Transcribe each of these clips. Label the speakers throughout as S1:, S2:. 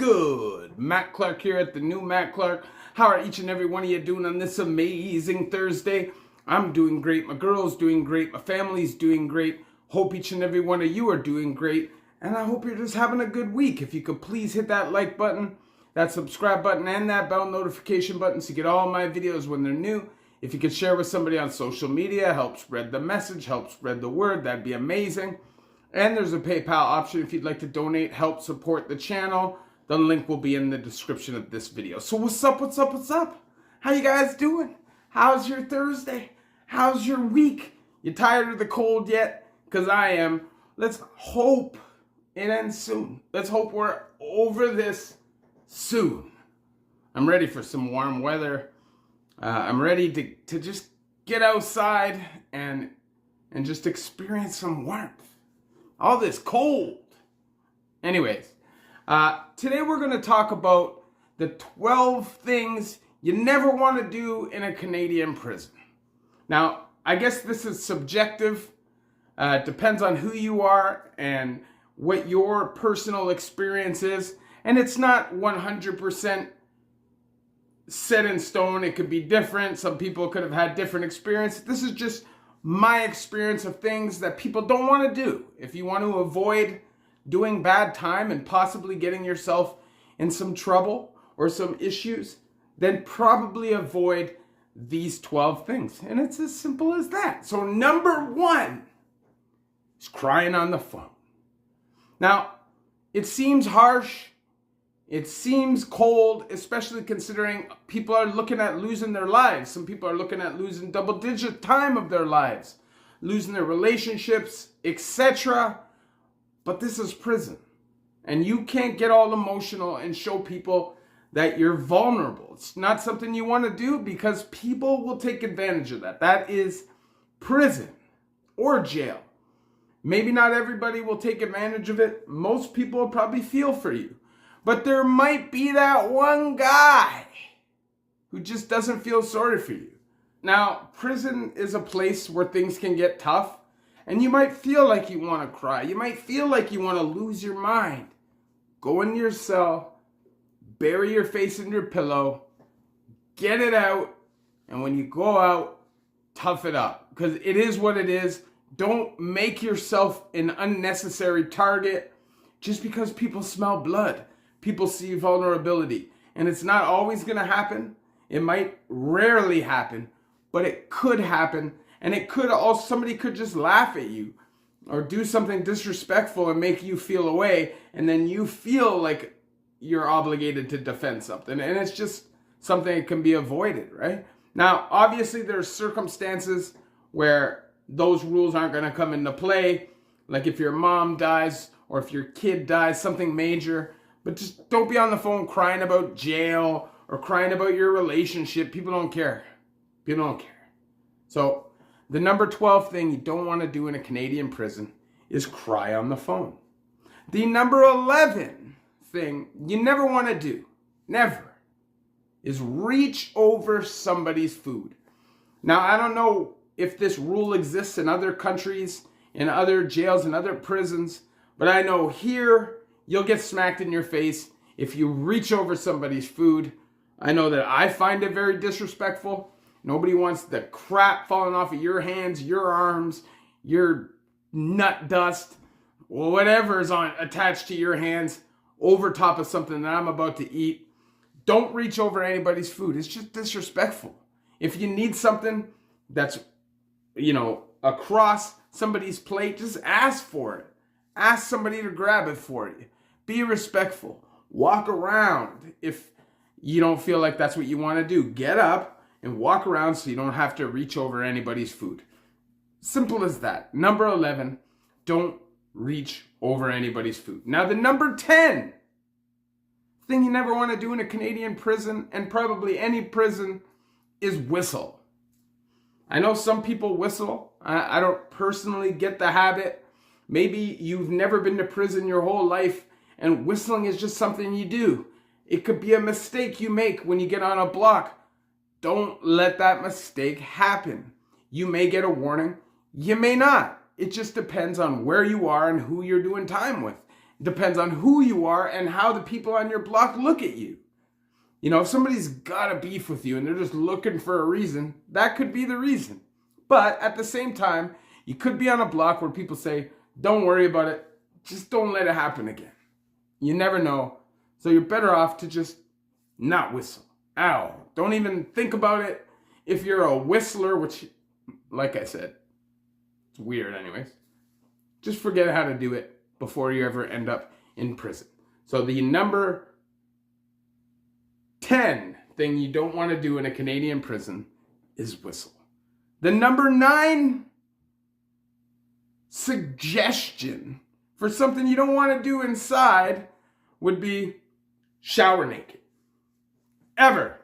S1: good? Matt Clark here at the new Matt Clark. How are each and every one of you doing on this amazing Thursday? I'm doing great. My girl's doing great. My family's doing great. Hope each and every one of you are doing great. And I hope you're just having a good week. If you could please hit that like button, that subscribe button, and that bell notification button so you get all my videos when they're new. If you could share with somebody on social media, help spread the message, help spread the word, that'd be amazing. And there's a PayPal option if you'd like to donate, help support the channel. The link will be in the description of this video. So what's up, what's up, what's up? How you guys doing? How's your Thursday? How's your week? You tired of the cold yet? Because I am. Let's hope it ends soon. Let's hope we're over this soon. I'm ready for some warm weather. I'm ready to just get outside and just experience some warmth. All this cold. Anyways, today we're going to talk about the 12 things you never want to do in a Canadian prison. Now, I guess this is subjective. It depends on who you are and what your personal experience is. And it's not 100% set in stone. It could be different. Some people could have had different experience. This is just my experience of things that people don't want to do. If you want to avoid doing bad time and possibly getting yourself in some trouble or some issues, then probably avoid these 12 things. And it's as simple as that. So number one is crying on the phone. Now, it seems harsh. It seems cold, especially considering people are looking at losing their lives. Some people are looking at losing double-digit time of their lives, losing their relationships, etc. But this is prison. And you can't get all emotional and show people that you're vulnerable. It's not something you want to do because people will take advantage of that. That is prison or jail. Maybe not everybody will take advantage of it. Most people will probably feel for you. But there might be that one guy who just doesn't feel sorry for you. Now, prison is a place where things can get tough, and you might feel like you want to cry. You might feel like you want to lose your mind. Go in your cell, bury your face in your pillow, get it out, and when you go out, tough it up. Because it is what it is. Don't make yourself an unnecessary target just because people smell blood. People see vulnerability, and it's not always going to happen. It might rarely happen, but it could happen, and it could also, somebody could just laugh at you or do something disrespectful and make you feel away, and then you feel like you're obligated to defend something, and it's just something that can be avoided, right? Now, obviously, there's circumstances where those rules aren't going to come into play, like if your mom dies or if your kid dies, something major. But just don't be on the phone crying about jail or crying about your relationship. People don't care. People don't care. So the number 12 thing you don't want to do in a Canadian prison is cry on the phone. The number 11 thing you never want to do, never, is reach over somebody's food. Now, I don't know if this rule exists in other countries, in other jails, in other prisons, but I know here, you'll get smacked in your face if you reach over somebody's food. I know that I find it very disrespectful. Nobody wants the crap falling off of your hands, your arms, your nut dust, or whatever is attached to your hands over top of something that I'm about to eat. Don't reach over anybody's food. It's just disrespectful. If you need something that's, across somebody's plate, just ask for it. Ask somebody to grab it for you. Be respectful. Walk around if you don't feel like that's what you want to do. Get up and walk around so you don't have to reach over anybody's food. Simple as that. Number 11, don't reach over anybody's food. Now the number 10 thing you never want to do in a Canadian prison, and probably any prison, is whistle. I know some people whistle. I don't personally get the habit. Maybe you've never been to prison your whole life, and whistling is just something you do. It could be a mistake you make when you get on a block. Don't let that mistake happen. You may get a warning. You may not. It just depends on where you are and who you're doing time with. It depends on who you are and how the people on your block look at you. You know, if somebody's got a beef with you and they're just looking for a reason, that could be the reason. But at the same time, you could be on a block where people say, don't worry about it. Just don't let it happen again. You never know. So you're better off to just not whistle. Ow. Don't even think about it. If you're a whistler, which, like I said, it's weird anyways, just forget how to do it before you ever end up in prison. So the number 10 thing you don't want to do in a Canadian prison is whistle. The number 9 suggestion for something you don't want to do inside would be shower naked. Ever.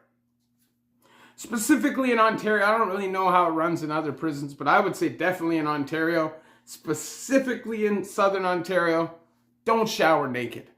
S1: Specifically in Ontario, I don't really know how it runs in other prisons, but I would say definitely in Ontario, specifically in Southern Ontario, don't shower naked.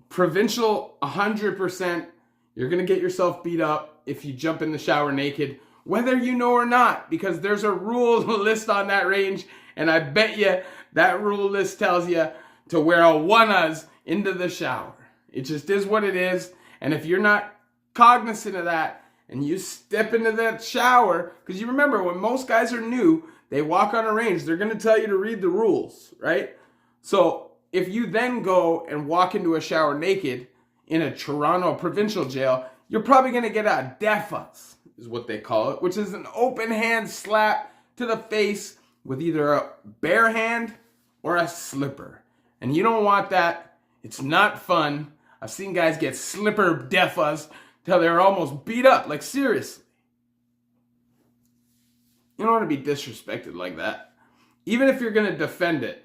S1: Provincial, 100%, you're going to get yourself beat up if you jump in the shower naked, whether you know or not, because there's a rule list on that range, and I bet you that rule list tells you to wear a one-us into the shower. It just is what it is, and if you're not cognizant of that, and you step into that shower, because you remember when most guys are new, they walk on a range, they're going to tell you to read the rules, right? So if you then go and walk into a shower naked in a Toronto provincial jail, you're probably going to get a defus, is what they call it, which is an open hand slap to the face with either a bare hand or a slipper. And you don't want that. It's not fun. I've seen guys get slipper defus till they're almost beat up, like seriously. You don't want to be disrespected like that. Even if you're going to defend it.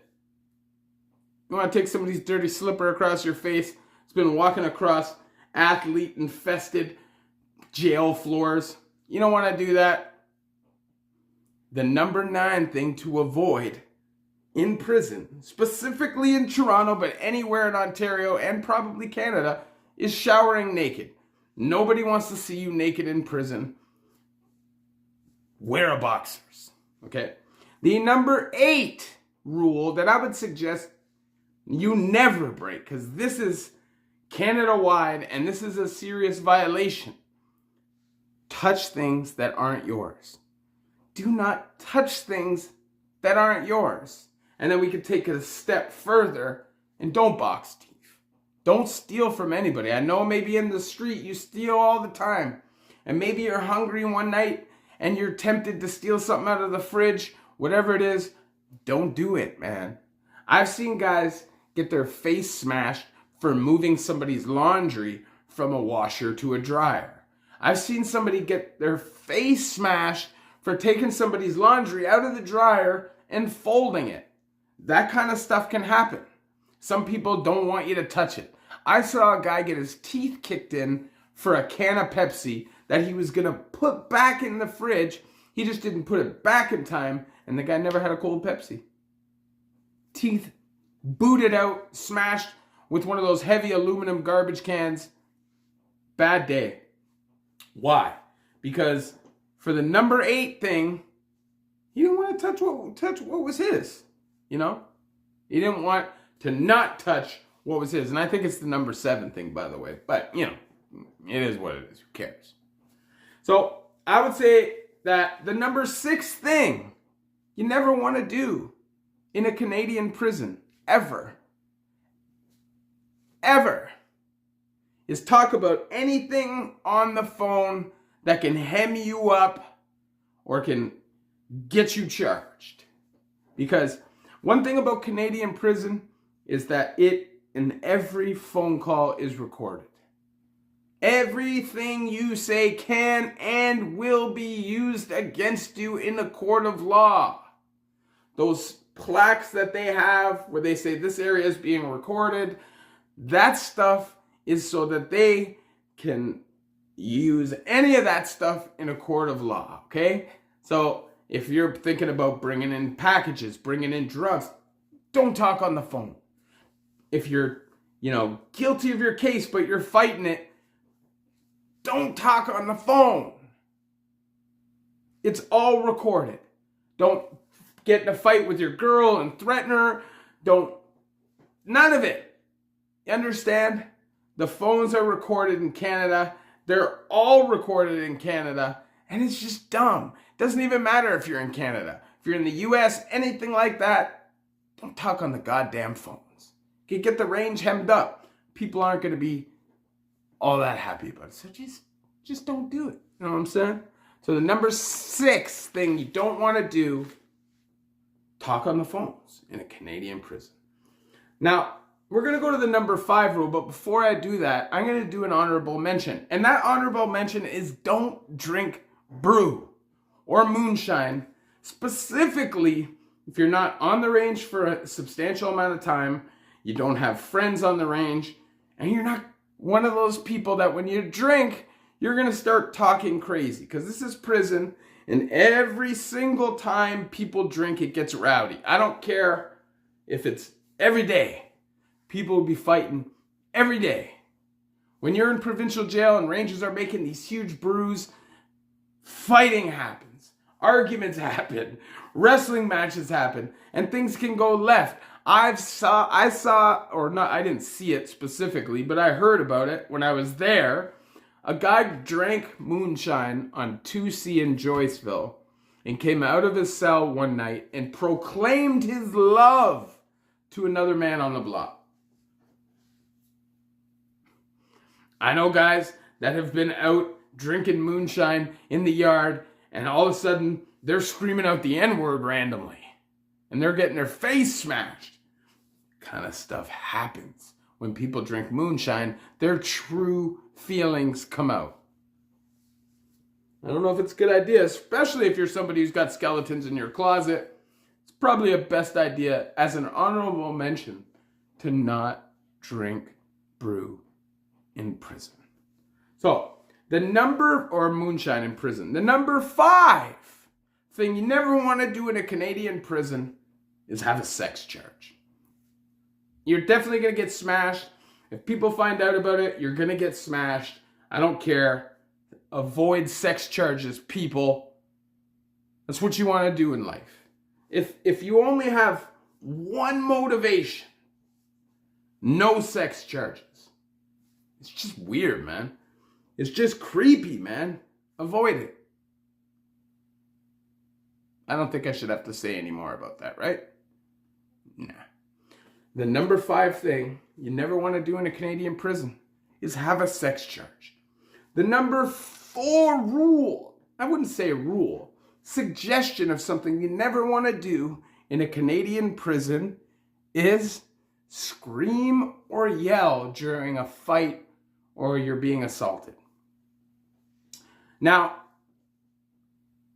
S1: You want to take somebody's dirty slipper across your face. It's been walking across athlete-infested jail floors. You don't want to do that. The number 9 thing to avoid in prison, specifically in Toronto, but anywhere in Ontario and probably Canada, is showering naked. Nobody wants to see you naked in prison. Wear a boxers, okay? The number 8 rule that I would suggest you never break, because this is Canada-wide and this is a serious violation. Touch things that aren't yours. Do not touch things that aren't yours. And then we could take it a step further and don't box thief. Don't steal from anybody. I know maybe in the street you steal all the time. And maybe you're hungry one night and you're tempted to steal something out of the fridge. Whatever it is, don't do it, man. I've seen guys get their face smashed for moving somebody's laundry from a washer to a dryer. I've seen somebody get their face smashed for taking somebody's laundry out of the dryer and folding it. That kind of stuff can happen. Some people don't want you to touch it. I saw a guy get his teeth kicked in for a can of Pepsi that he was going to put back in the fridge. He just didn't put it back in time, and the guy never had a cold Pepsi. Teeth booted out, smashed with one of those heavy aluminum garbage cans. Bad day. Why? Because for the number 8 thing, he didn't want to touch what was his. You know? He didn't want to not touch what was his. And I think it's the number 7 thing, by the way. But, you know, it is what it is. Who cares? So I would say that the number 6 thing you never want to do in a Canadian prison, ever, is talk about anything on the phone that can hem you up or can get you charged. Because one thing about Canadian prison is that every phone call is recorded. Everything you say can and will be used against you in a court of law. Those plaques that they have where they say this area is being recorded, that stuff is so that they can use any of that stuff in a court of law, okay? So if you're thinking about bringing in packages, bringing in drugs, don't talk on the phone. If you're, guilty of your case, but you're fighting it, don't talk on the phone. It's all recorded. Don't get in a fight with your girl and threaten her. Don't None of it. You understand? The phones are recorded in Canada. They're all recorded in Canada. And it's just dumb. It doesn't even matter if you're in Canada. If you're in the US, anything like that, don't talk on the goddamn phones. You get the range hemmed up. People aren't going to be all that happy about it. So just don't do it. You know what I'm saying? So the number 6 thing you don't want to do, talk on the phones in a Canadian prison. Now, we're going to go to the number 5 rule, but before I do that, I'm going to do an honorable mention. And that honorable mention is don't drink brew or moonshine, specifically if you're not on the range for a substantial amount of time, you don't have friends on the range, and you're not one of those people that when you drink, you're going to start talking crazy. Because this is prison, and every single time people drink, it gets rowdy. I don't care if it's every day. People will be fighting every day. When you're in provincial jail and rangers are making these huge brews, fighting happens. Arguments happen. Wrestling matches happen. And things can go left. I didn't see it specifically, but I heard about it when I was there. A guy drank moonshine on 2C in Joyceville and came out of his cell one night and proclaimed his love to another man on the block. I know guys that have been out drinking moonshine in the yard and all of a sudden they're screaming out the N-word randomly and they're getting their face smashed. Kind of stuff happens when people drink moonshine. Their true feelings come out. I don't know if it's a good idea, especially if you're somebody who's got skeletons in your closet. It's probably a best idea as an honorable mention to not drink brew in prison. So, moonshine in prison. The number 5 thing you never want to do in a Canadian prison is have a sex charge. You're definitely going to get smashed. If people find out about it, you're going to get smashed. I don't care. Avoid sex charges, people. That's what you want to do in life. If you only have one motivation, no sex charges. It's just weird, man. It's just creepy, man. Avoid it. I don't think I should have to say any more about that, right? Nah. The number 5 thing you never want to do in a Canadian prison is have a sex charge. The number 4 rule, I wouldn't say rule, suggestion of something you never want to do in a Canadian prison is scream or yell during a fight or you're being assaulted. Now,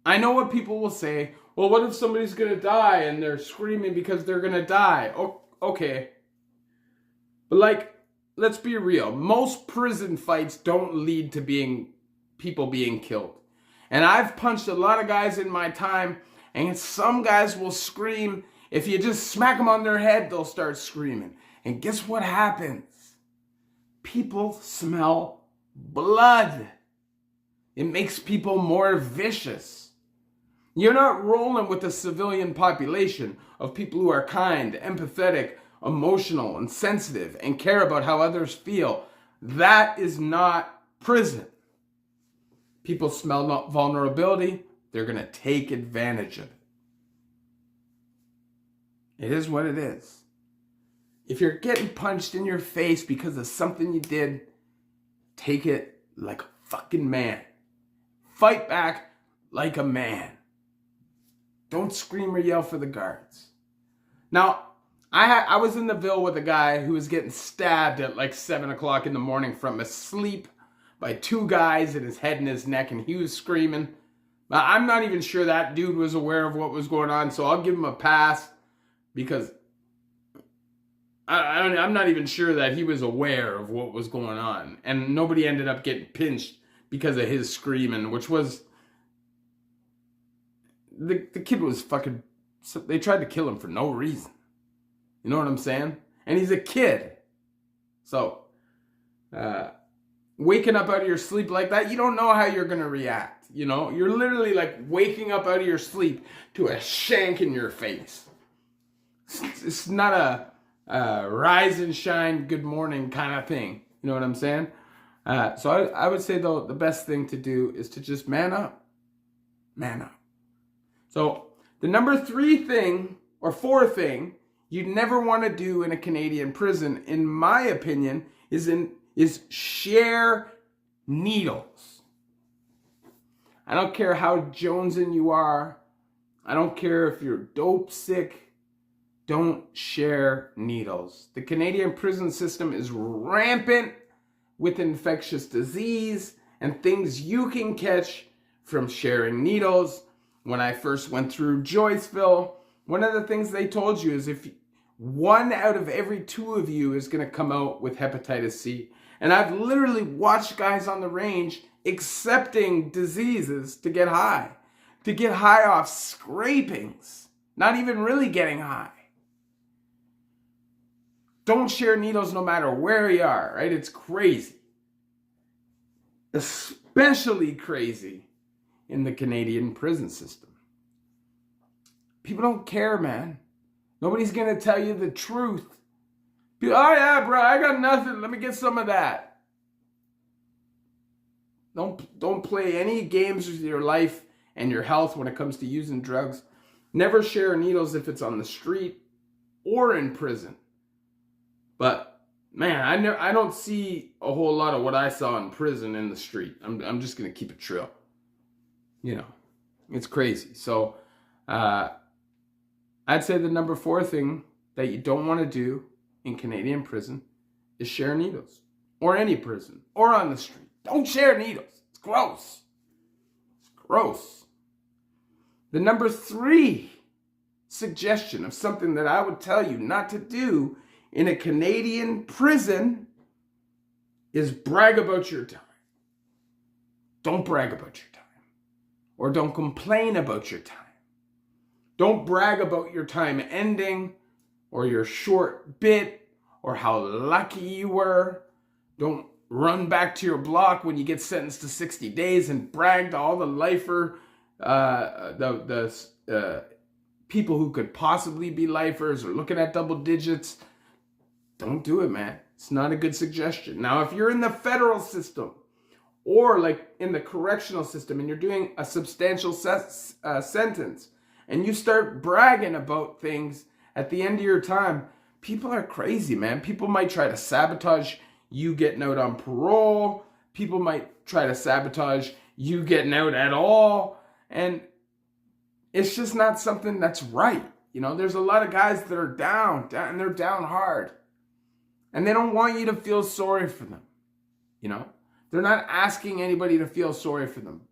S1: I know what people will say. Well, what if somebody's going to die and they're screaming because they're going to die? Oh, okay. But let's be real. Most prison fights don't lead to people being killed. And I've punched a lot of guys in my time, and some guys will scream. If you just smack them on their head, they'll start screaming. And guess what happens? People smell blood. It makes people more vicious. You're not rolling with a civilian population of people who are kind, empathetic, emotional, and sensitive, and care about how others feel. That is not prison. People smell vulnerability. They're going to take advantage of it. It is what it is. If you're getting punched in your face because of something you did, take it like a fucking man. Fight back like a man. Don't scream or yell for the guards. Now, I was in the Ville with a guy who was getting stabbed at 7 o'clock in the morning from asleep by 2 guys in his head and his neck, and he was screaming. Now, I'm not even sure that dude was aware of what was going on, so I'll give him a pass because I'm not even sure that he was aware of what was going on. And nobody ended up getting pinched because of his screaming, which was... The kid was fucking... They tried to kill him for no reason. You know what I'm saying? And he's a kid. So, waking up out of your sleep like that, you don't know how you're going to react. You know? You're literally waking up out of your sleep to a shank in your face. It's not rise and shine, good morning kind of thing. You know what I'm saying? So I would say, though, the best thing to do is to just man up. Man up. So the number 3 thing or 4 thing you'd never want to do in a Canadian prison, in my opinion, is share needles. I don't care how jonesing you are. I don't care if you're dope sick. Don't share needles. The Canadian prison system is rampant with infectious disease and things you can catch from sharing needles. When I first went through Joyceville, one of the things they told you is if 1 out of every 2 of you is going to come out with hepatitis C. And I've literally watched guys on the range accepting diseases to get high off scrapings, not even really getting high. Don't share needles no matter where you are, right? It's crazy. Especially crazy in the Canadian prison system. People don't care, man. Nobody's going to tell you the truth. People, oh yeah, bro, I got nothing. Let me get some of that. Don't play any games with your life and your health when it comes to using drugs. Never share needles if it's on the street or in prison. But man, I don't see a whole lot of what I saw in prison in the street. I'm just gonna keep it real. You know, it's crazy. So I'd say the number 4 thing that you don't want to do in Canadian prison is share needles, or any prison, or on the street. Don't share needles. It's gross. It's gross. The number 3 suggestion of something that I would tell you not to do in a Canadian prison is brag about your time. Don't brag about your time. Or don't complain about your time. Don't brag about your time ending or your short bit or how lucky you were. Don't run back to your block when you get sentenced to 60 days and brag to all the lifer, people who could possibly be lifers or looking at double digits. Don't do it, man. It's not a good suggestion. Now, if you're in the federal system or like in the correctional system and you're doing a substantial sentence and you start bragging about things at the end of your time, people are crazy, man. People might try to sabotage you getting out on parole. People might try to sabotage you getting out at all. And it's just not something that's right. You know, there's a lot of guys that are down and they're down hard. And they don't want you to feel sorry for them. You know, they're not asking anybody to feel sorry for them.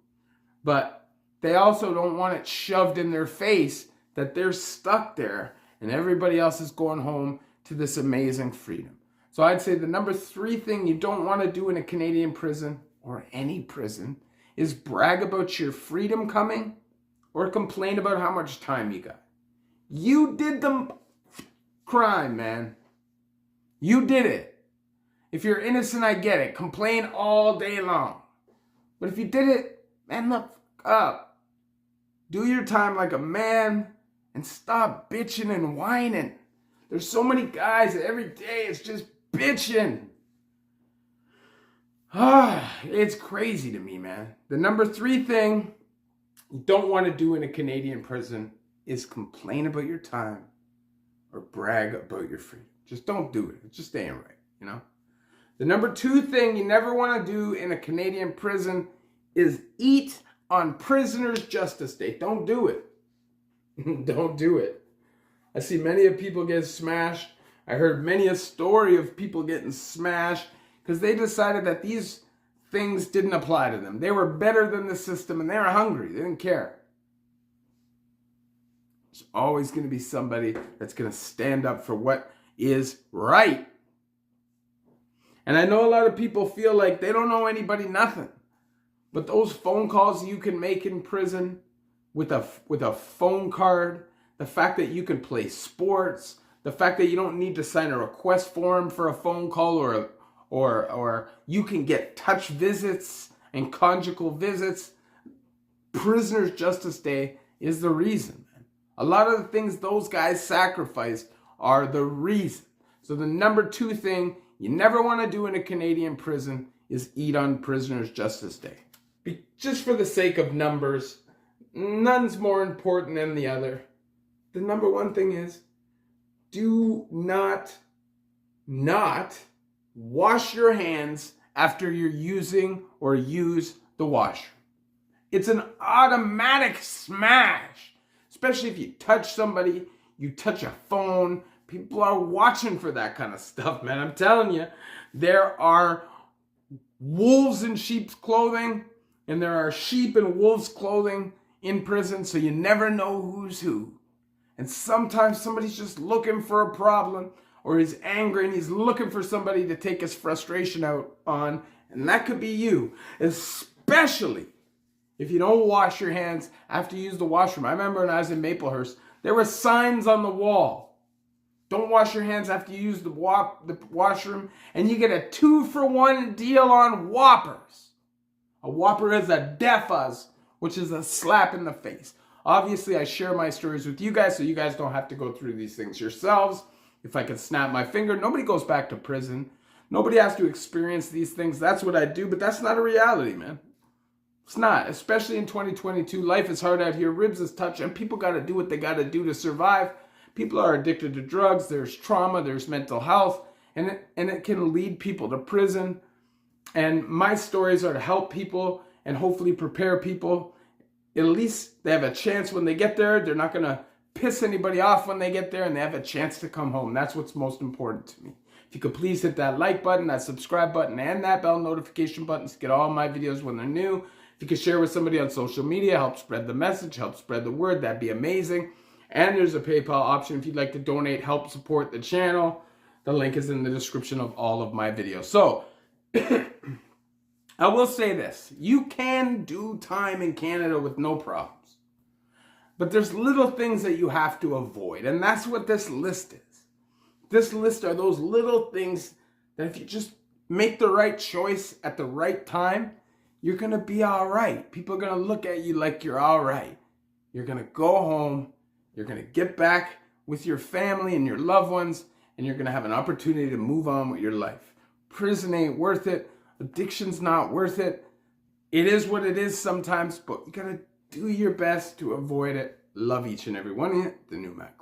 S1: But they also don't want it shoved in their face that they're stuck there and everybody else is going home to this amazing freedom. So I'd say the number 3 thing you don't want to do in a Canadian prison or any prison is brag about your freedom coming or complain about how much time you got. You did the crime, man. You did it. If you're innocent, I get it. Complain all day long. But if you did it, man, look up. Do your time like a man and stop bitching and whining. There's so many guys that every day it's just bitching. It's crazy to me, man. The number 3 thing you don't want to do in a Canadian prison is complain about your time or brag about your freedom. Just don't do it. It's just ain't right, you know? The number 2 thing you never want to do in a Canadian prison is eat on Prisoners' Justice Day. Don't do it. Don't do it. I see many of people get smashed. I heard many a story of people getting smashed because they decided that these things didn't apply to them. They were better than the system and they were hungry. They didn't care. There's always going to be somebody that's going to stand up for what is right. And I know a lot of people feel like they don't owe anybody nothing. But those phone calls you can make in prison with a phone card, the fact that you can play sports, the fact that you don't need to sign a request form for a phone call or you can get touch visits and conjugal visits. Prisoners' Justice Day is the reason, man. A lot of the things those guys sacrificed are the reason. So the number 2 thing you never want to do in a Canadian prison is eat on Prisoners' Justice Day. Just for the sake of numbers, none's more important than the other. The number 1 thing is, do not wash your hands after you're using or use the washroom. It's an automatic smash, especially if you touch somebody, you touch a phone. People are watching for that kind of stuff, man. I'm telling you, there are wolves in sheep's clothing, and there are sheep in wolves' clothing in prison, so you never know who's who. And sometimes somebody's just looking for a problem, or he's angry and he's looking for somebody to take his frustration out on, and that could be you, especially if you don't wash your hands after you use the washroom. I remember when I was in Maplehurst, there were signs on the wall. Don't wash your hands after you use the washroom, and you get a 2-for-1 deal on Whoppers. A Whopper is a defuzz, which is a slap in the face. Obviously, I share my stories with you guys so you guys don't have to go through these things yourselves. If I could snap my finger, nobody goes back to prison. Nobody has to experience these things. That's what I do, but that's not a reality, man. It's not, especially in 2022. Life is hard out here. Ribs is touch, and people got to do what they got to do to survive. People are addicted to drugs. There's trauma. There's mental health, and it can lead people to prison. And my stories are to help people and hopefully prepare people. At least they have a chance when they get there. They're not going to piss anybody off when they get there, and they have a chance to come home. That's what's most important to me. If you could please hit that like button, that subscribe button, and that bell notification button to get all my videos when they're new. If you could share with somebody on social media, help spread the message, help spread the word, that'd be amazing. And there's a PayPal option if you'd like to donate, help support the channel. The link is in the description of all of my videos. So, I will say this. You can do time in Canada with no problems. But there's little things that you have to avoid. And that's what this list is. This list are those little things that if you just make the right choice at the right time, you're going to be all right. People are going to look at you like you're all right. You're going to go home. You're going to get back with your family and your loved ones. And you're going to have an opportunity to move on with your life. Prison ain't worth it. Addiction's not worth it. It is what it is sometimes, but you gotta do your best to avoid it. Love each and every one of you. The new Matt.